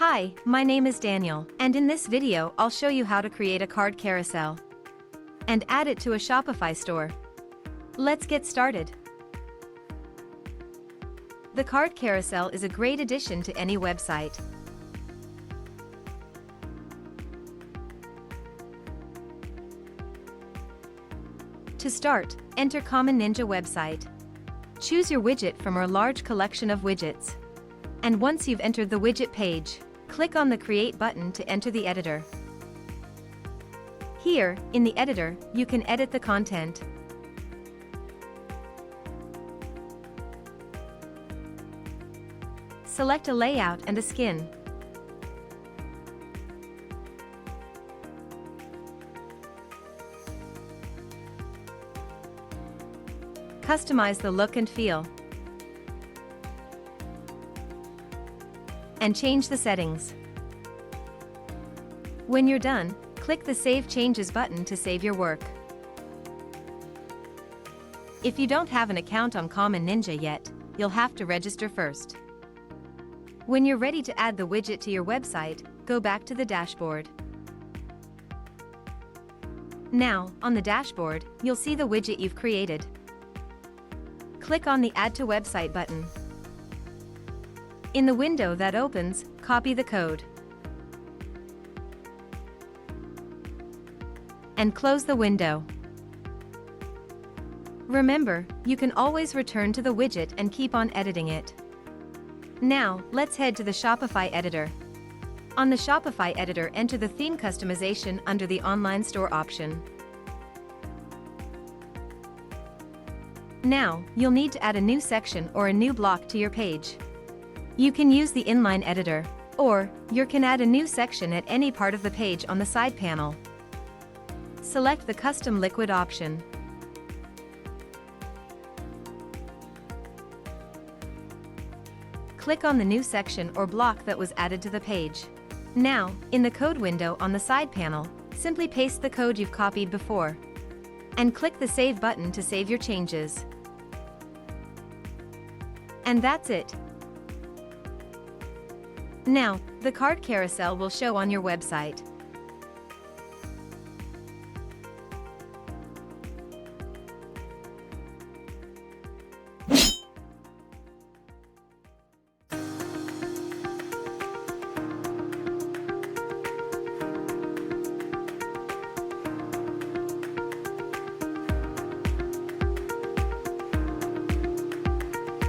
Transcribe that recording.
Hi, my name is Daniel, and in this video I'll show you how to create a card carousel and add it to a Shopify store. Let's get started. The card carousel is a great addition to any website. To start, enter Common Ninja website. Choose your widget from our large collection of widgets. And once you've entered the widget page, click on the Create button to enter the editor. Here, in the editor, you can edit the content. Select a layout and a skin. Customize the look and feel. And change the settings. When you're done, click the Save Changes button to save your work. If you don't have an account on Common Ninja yet, you'll have to register first. When you're ready to add the widget to your website, go back to the dashboard. Now, on the dashboard, you'll see the widget you've created. Click on the Add to Website button. In the window that opens, copy the code and close the window. Remember, you can always return to the widget and keep on editing it. Now, let's head to the Shopify editor. On the Shopify editor, enter the theme customization under the Online Store option. Now, you'll need to add a new section or a new block to your page. You can use the inline editor, or you can add a new section at any part of the page on the side panel. Select the Custom Liquid option. Click on the new section or block that was added to the page. Now, in the code window on the side panel, simply paste the code you've copied before and click the Save button to save your changes. And that's it. Now, the card carousel will show on your website.